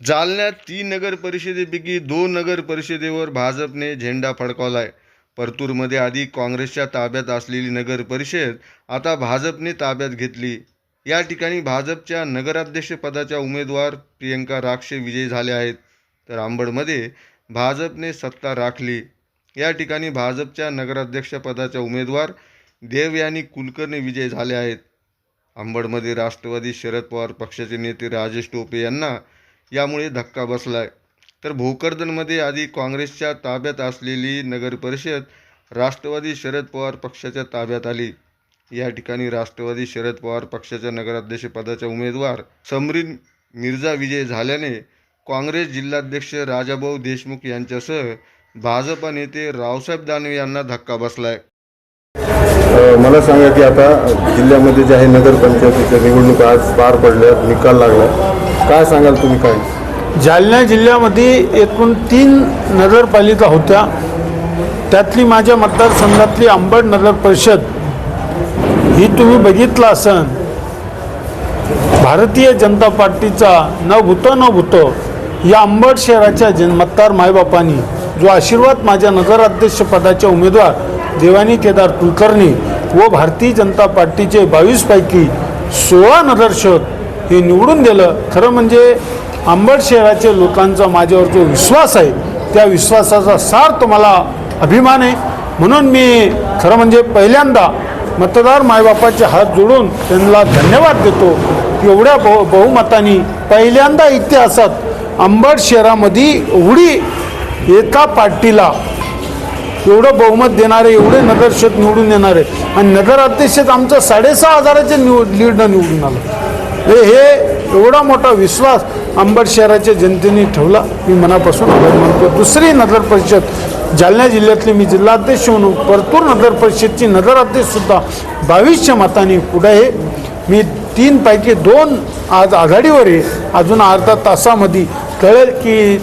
जालन्यात 3 नगर परिषदेपैकी 2 नगर परिषदेवर भाजपने झेंडा फडकावलाय। परतूरमध्ये आधी काँग्रेसच्या ताब्यात असलेली नगर परिषद आता भाजपने ताब्यात घेतली। या ठिकाणी भाजपच्या नगराध्यक्षपदाच्या उमेदवार प्रियंका राक्षे विजयी झाल्या आहेत, तर अंबडमध्ये भाजपने सत्ता राखली। या ठिकाणी भाजपच्या नगराध्यक्षपदाच्या उमेदवार देवयानी कुलकर्णी विजयी झाले आहेत। अंबडमध्ये राष्ट्रवादी शरद पवार पक्षाचे नेते राजेश टोपे यांना यामुळे धक्का बसलाय, तर भोकरदनमध्ये आधी काँग्रेसच्या ताब्यात असलेली नगर परिषद राष्ट्रवादी शरद पवार पक्षाच्या ताब्यात आली। या ठिकाणी राष्ट्रवादी शरद पवार पक्षाच्या नगराध्यक्षपदाच्या उमेदवार समरीन मिर्झा विजय झाल्याने काँग्रेस जिल्हाध्यक्ष राजाभाऊ देशमुख यांच्यासह भाजपा नेते रावसाहेब दानवे यांना धक्का बसलाय। मला सांगा की आता जिल्ह्यामध्ये जे आहे नगरपंचायतीच्या निवडणुका आज पार पडल्या, निकाल लागला, काय सांगाल तुम्ही? काय जालना जिल्ह्यामध्ये एकूण 3 नगरपालिका होत्या, त्यातली माझ्या मतदारसंघातली अंबड नगर परिषद ही तुम्ही बघितलं असन, भारतीय जनता पार्टीचा न भूतो या अंबड शहराच्या मतदार मायबापांनी जो आशीर्वाद माझ्या नगराध्यक्षपदाच्या उमेदवार देवानी केदार कुलकर्णी व भारतीय जनता पार्टीचे 22 पैकी 16 नगरसेवक हे निवडून दिलं। खरं म्हणजे अंबड शहराच्या लोकांचा माझ्यावर जो विश्वास आहे त्या विश्वासाचा सार्थ मला अभिमान आहे। म्हणून मी खरं म्हणजे पहिल्यांदा मतदार मायबापाचे हात जोडून त्यांना धन्यवाद देतो। एवढ्या बहुमताने पहिल्यांदा इतिहासात अंबड शहरामध्ये एवढी एका पार्टीला एवढं बहुमत देणारे एवढे नगरसेवक निवडून येणारे आणि नगराध्यक्षात आमचं 6,500च्या लीडनं निवडून आलं। हे एवढा मोठा विश्वास अंबड शहराच्या जनतेने ठेवला, मी मनापासून आभार मानतो। दुसरी नगर परिषद जालना जिल्ह्यातली मी जिल्हाध्यक्ष म्हणून परतूर नगर परिषदची नगराध्यक्षसुद्धा 2200 मतांनी पुढे आहे। मी 3 पैकी 2 आज आघाडीवर आहे। अजून अर्धा तासामध्ये कळेल की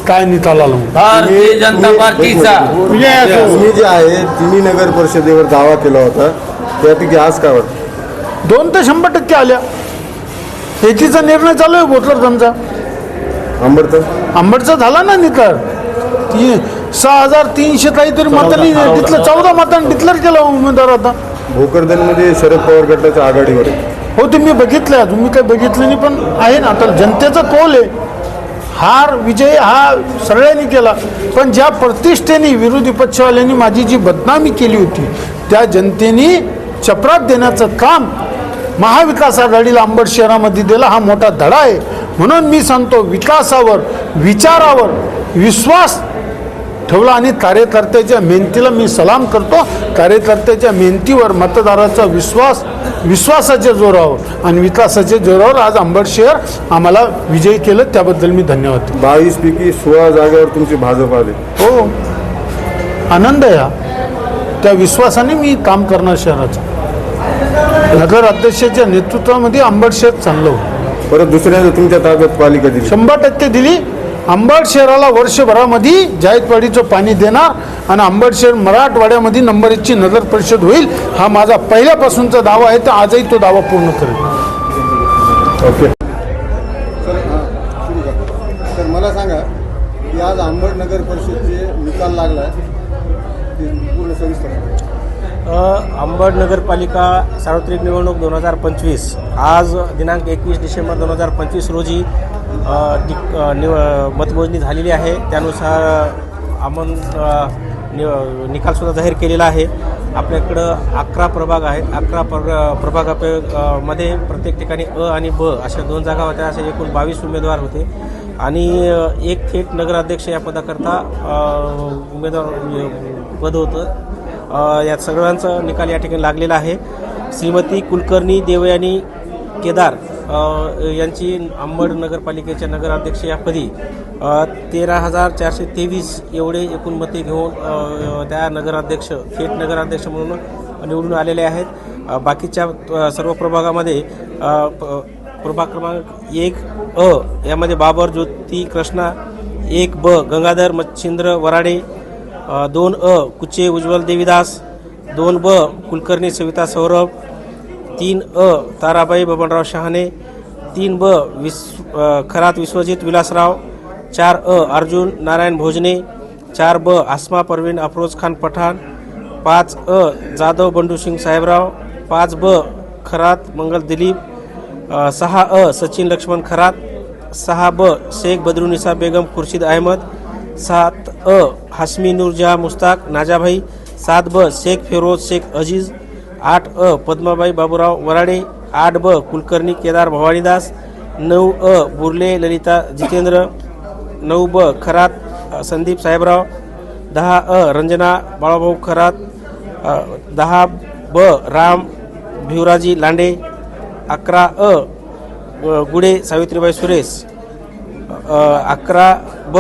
काय निकाल आला। भारतीय जनता पार्टीचा तुम्ही जे आहे 3 नगर परिषदेवर दावा केला होता, त्यापैकी आज काय वाटतं? 2 तर 100% आल्या। एकीचा निर्णय चालू आहे भोकरदनचा, अंबडचा झाला ना निकाल। 6,300 काहीतरी मतांनी तिथलं 14 मतांनी डिक्लेअर केला उमेदवार। आता भोकरदनमध्ये शरद पवार गटाच्या आघाडीवर आहे। हो, तुम्ही बघितलं, तुम्ही काही बघितलं नाही पण आहे ना, आता जनतेचा कौल आहे। हार विजय हा सगळ्यांनी केला, पण ज्या प्रतिष्ठेने विरोधी पक्षवाल्यांनी माझी जी बदनामी केली होती त्या जनतेने चपराक देण्याचं काम महाविकास आघाडीला अंबड शहरामध्ये दिला। हा मोठा धडा आहे। म्हणून मी सांगतो, विकासावर विचारावर विश्वास ठेवला आणि कार्यकर्त्याच्या मेहनतीला मी सलाम करतो। कार्यकर्त्याच्या मेहनतीवर मतदाराचा विश्वासाच्या जोरावर आणि विकासाच्या जोरावर आज अंबड शहर आम्हाला विजयी केलं, त्याबद्दल मी धन्यवाद देतो। 22 पैकी 16 जागेवर तुमची भाजप आले। हो, आनंद आहे हा। त्या विश्वासाने मी काम करणार शहराचं। नगर अध्यक्षाच्या नेतृत्वामध्ये अंबड शहर चांगलं होतं। परत दुसऱ्या तुमच्या ताब्यात पालिका दिली, 100% दिली। अंबड शहराला वर्षभरामध्ये जायकवाडीचं पाणी देणार आणि अंबड शहर मराठवाड्यामध्ये नंबर 1ची नगर परिषद होईल, हा माझा पहिल्यापासूनचा दावा आहे। तर आजही तो दावा पूर्ण करेल। ओके सर, मला सांगा की आज अंबड नगर परिषदचे निकाल लागला आहे, पूर्ण सविस्तर। अंबड नगरपालिका सार्वत्रिक निवडणूक 2025 आज दिनांक 21 डिसेंबर 2025 रोजी मतमोजणी झालेली आहे। त्यानुसार आपण निकालसुद्धा जाहीर केलेला आहे। आपल्याकडं 11 प्रभाग आहेत। 11 प्रभागामध्ये प्रत्येक ठिकाणी अ आणि ब अशा 2 जागा होत्या। असे एकूण 22 उमेदवार होते आणि एक थेट नगराध्यक्ष या पदाकरता उमेदवार पद होतं। या सर्वांचा निकाल या ठिकाणी लागलेला आहे। श्रीमती कुलकर्णी देवयानी केदार यांची अंबड नगरपालिकेच्या नगराध्यक्ष या पदी 13,423 एवढे एकूण मते घेऊन त्या थेट नगराध्यक्ष म्हणून निवडून आलेले आहेत। बाकीच्या सर्व प्रभागामध्ये प्रभाग क्रमांक 1 अ यामध्ये बाबर ज्योती कृष्णा, 1 ब गंगाधर मच्छिंद्र वराडे, 2 अ कुचे उज्ज्वल देवीदास, 2 ब कुलकर्णी सविता सौरभ, 3 अ ताराबाई बबनराव शहाणे, 3 ब खरात विश्वजित विलासराव, 4 अर्जुन नारायण भोजने, 4 ब आसमा परवीन अफरोज खान पठाण, 5 जाधव बंडू सिंग साहेबराव, 5 ब खरात मंगल दिलीप, 6 सचिन लक्ष्मण खरात, 6 ब शेख बदरुनिसा बेगम खुर्शीद अहमद, 7 हाशमी नूरजहा मुस्ताक नाजाभाई, 7 ब शेख फिरोज शेख अजीज, 8 पद्माबाई बाबूराव वराडे, 8 ब कुलकर्णी केदार भवानीदास, 9 बुर्ले ललिता जितेंद्र, 9 ब खरात संदीप साहेबराव, 10 रंजना बाळाभाऊ खरात, 10 ब राम भिवराजी लांडे, 11 गुडे सावित्रीबाई सुरेश, 11 ब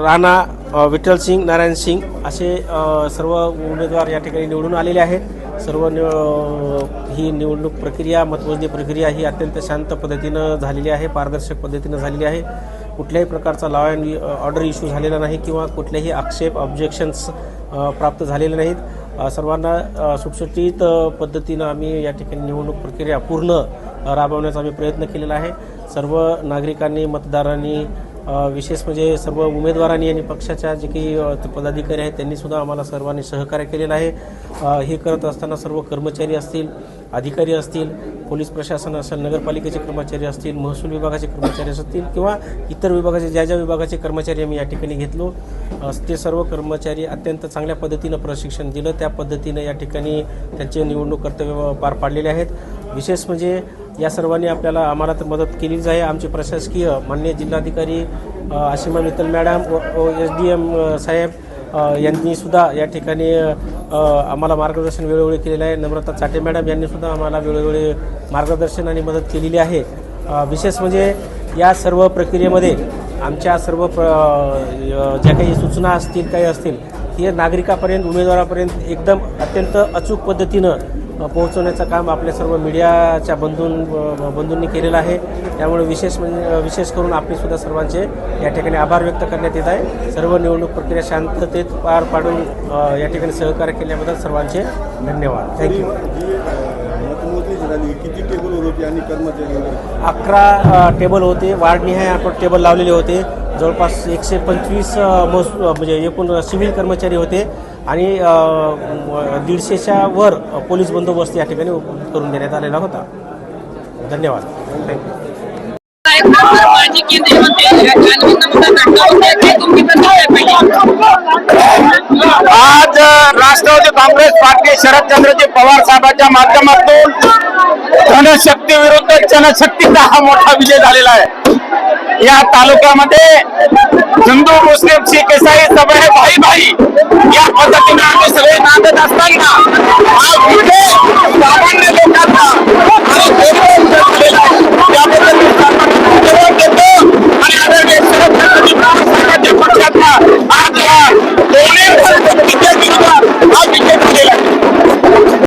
राणा विठ्ठल सिंग नारायण सिंग असे सर्व उमेदवार या ठिकाणी निवडून आलेले आहेत. सर्व ही निवडणूक प्रक्रिया, मतमोजणी प्रक्रिया ही अत्यंत शांत पद्धतीनं झालेली आहे, पारदर्शक पद्धतीनं झालेली आहे. कुठल्याही प्रकारचा लॉ अँड ऑर्डर इश्यू झालेला नाही किंवा कुठलेही आक्षेप ऑब्जेक्शन्स प्राप्त झालेले नाहीत. सर्वांना सुटसुटीत पद्धतीनं आम्ही या ठिकाणी निवडणूक प्रक्रिया पूर्ण राबवण्याचा आम्ही प्रयत्न केलेला आहे. सर्व नागरिकांनी, मतदारांनी, विशेष म्हणजे सर्व उमेदवारांनी आणि पक्षाच्या जे काही पदाधिकारी आहेत त्यांनी सुद्धा आम्हाला सर्वांनी सहकार्य केलेलं आहे. हे करत असताना सर्व कर्मचारी असतील, अधिकारी असतील, पोलीस प्रशासन असेल, नगरपालिकेचे कर्मचारी असतील, महसूल विभागाचे कर्मचारी असतील किंवा इतर विभागाचे ज्या विभागाचे कर्मचारी आम्ही या ठिकाणी घेतलो ते सर्व कर्मचारी अत्यंत चांगल्या पद्धतीनं प्रशिक्षण दिलं. त्या पद्धतीनं या ठिकाणी त्यांचे निवडणूक कर्तव्य पार पाडलेले आहेत. विशेष म्हणजे या सर्वांनी आम्हाला तर मदत केलीच आहे. आमचे प्रशासकीय माननीय जिल्हाधिकारी आशिमा मित्तल मॅडम व SDM साहेब यांनी सुद्धा या ठिकाणी आम्हाला मार्गदर्शन वेळोवेळी केलेलं आहे. नम्रता चाटे मॅडम यांनी सुद्धा आम्हाला वेळोवेळी मार्गदर्शन आणि मदत केलेली आहे. विशेष म्हणजे या सर्व प्रक्रियेमध्ये आमच्या सर्व ज्या काही सूचना असतील, काही असतील, हे नागरिकापर्यंत, उमेदवारापर्यंत एकदम अत्यंत अचूक पद्धतीनं पोहोचवण्याचं काम आपल्या सर्व मीडियाच्या बंधूंनी केलेलं आहे. त्यामुळे विशेष करून आपले सुद्धा सर्वांचे या ठिकाणी आभार व्यक्त करण्यात येत आहे. सर्व निवडणूक प्रक्रिया शांततेत पार पाडून या ठिकाणी सहकार्य केल्याबद्दल सर्वांचे धन्यवाद. थँक्यू. किती टेबल होते आणि कर्मचारी 11 टेबल होते. वार्डनिहाय आपण टेबल लावलेले होते. जवळपास 125 म्हणजे एकूण सिव्हिल कर्मचारी होते आणि 150च्या वर पोलीस बंदोबस्त या ठिकाणी करून देण्यात आलेला होता. धन्यवाद. थँक्यू. माजी केंद्रीय मंत्री आज राष्ट्रवादी काँग्रेस पार्टी शरदचंद्रजी पवार साहेबांच्या माध्यमातून धनशक्ती विरुद्ध जनशक्तीचा हा मोठा विजय झालेला आहे. या तालुक्यामध्ये हिंदू, मुस्लिम, शीख, ईसाई सब है भाई भाई या पद्धतीने